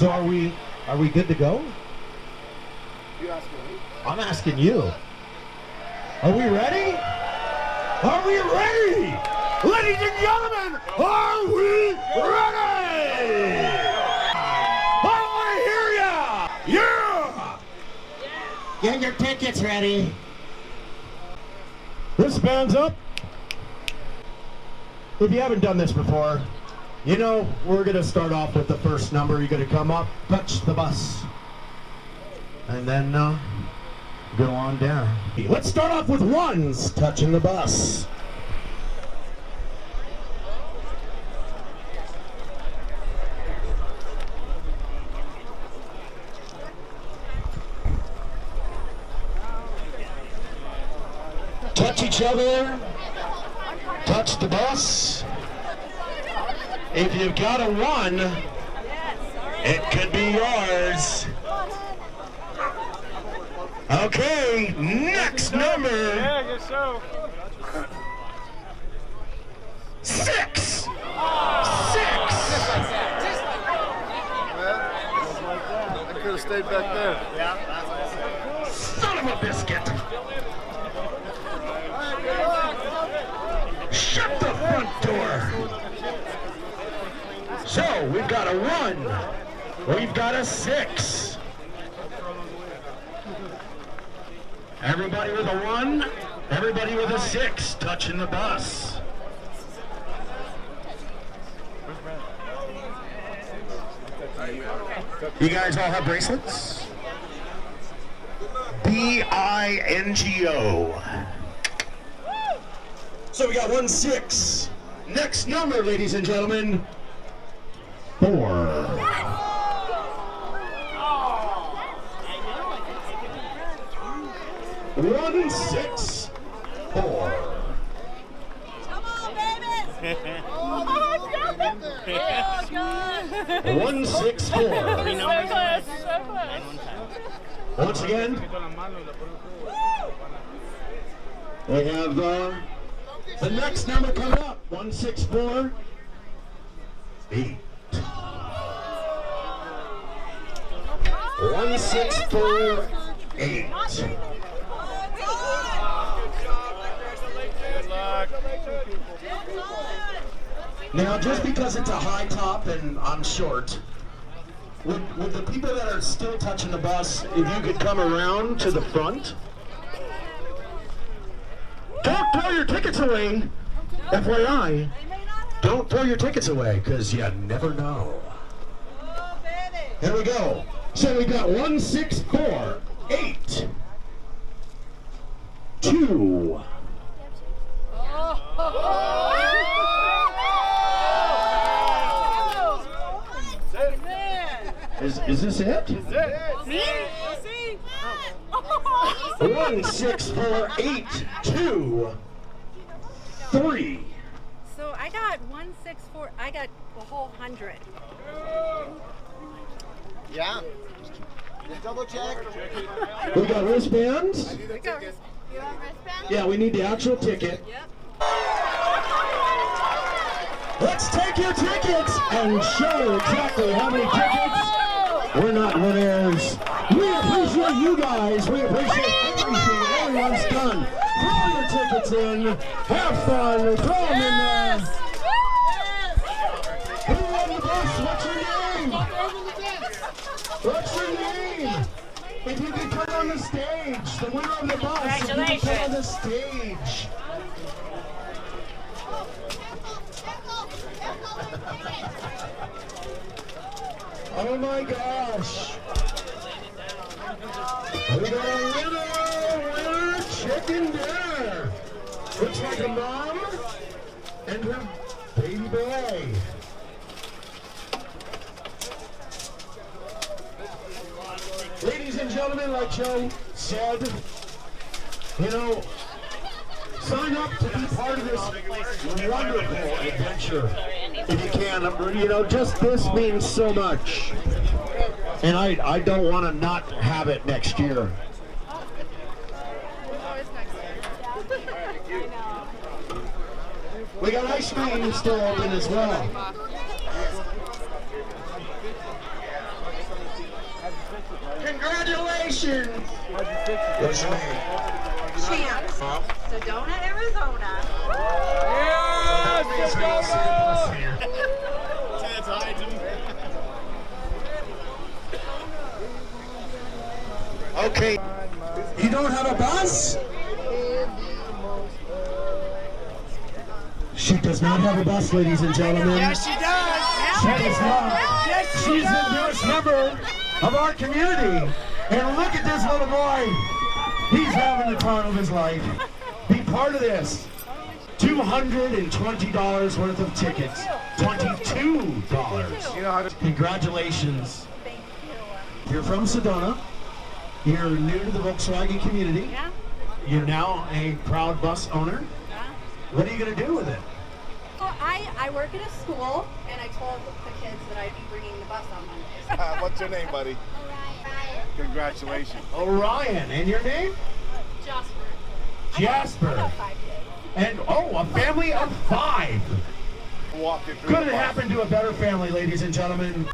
So are we good to go? You asking me? I'm asking you. Are we ready? Are we ready? Ladies and gentlemen, are we ready? I want to hear ya! Yeah! Get your tickets ready. Wristbands up. If you haven't done this before, you know, we're going to start off with the first number. You're going to come up, touch the bus, and then go on down. Let's start off with ones, touching the bus. Touch each other, touch the bus. If you've got a one, it could be yours. Okay, next number. Yeah, I guess so. 6. 6. I could have stayed back there. Yeah, that's what I said. Son of a biscuit. Shut the front door. So, we've got a 1. We've got a 6. Everybody with a 1, everybody with a 6, touching the bus. You guys all have bracelets? BINGO. So we got 1 6. Next number, ladies and gentlemen, 4. 1 6 4. Come on, baby! Oh, God! 1 6 4. So close, so close. Once again, we have the next number coming up. 1 6 4 8. 1 6 4 8. Now, just because it's a high top and I'm short, would the people that are still touching the bus, if you could come around to the front? Don't throw your tickets away. FYI, don't throw your tickets away, because you never know. Here we go. So we got 1 6 4 8 2. Is this it? See? 1 6 4 8 2 3. So I got 1 6 4. I got the whole 100. Yeah. Double check. We got wristbands. You want wristband? Yeah, we need the actual ticket. Yep. Let's take your tickets and show exactly how many tickets. We're not winners. We appreciate you guys. We appreciate everything everyone's done. Throw your tickets in. Have fun. Throw them in there. Who on the bus? What's your name? What's your name? If you could come on the stage, the winner of the bus, if you could come on the stage. Oh my gosh. We got a winner chicken dinner. Looks like a mom and her baby boy. Ladies and gentlemen, like Joe said, you know, sign up to be part of this wonderful adventure. If you can, you know, just this means so much. And I don't want to not have it next year. We got ice cream still open as well. Congratulations! What's your name? Chance. Sedona, Arizona. Yes, Sedona! Okay. You don't have a bus? She does not have a bus, ladies and gentlemen. Yes, she does. She does not. Yes, She's the newest member of our community. And look at this little boy. He's having the time of his life. Be part of this. $220 worth of tickets. $22. You know how to. Congratulations. Thank you. You're from Sedona. You're new to the Volkswagen community. Yeah? You're now a proud bus owner. Yeah. What are you going to do with it? Well, I work at a school, and I told the kids that I'd be bringing the bus on Mondays. What's your name, buddy? Congratulations. Orion. And your name? Jasper. I Jasper. got 5 kids. And, a family of 5. Walk it through. Couldn't happen to a better family, ladies and gentlemen.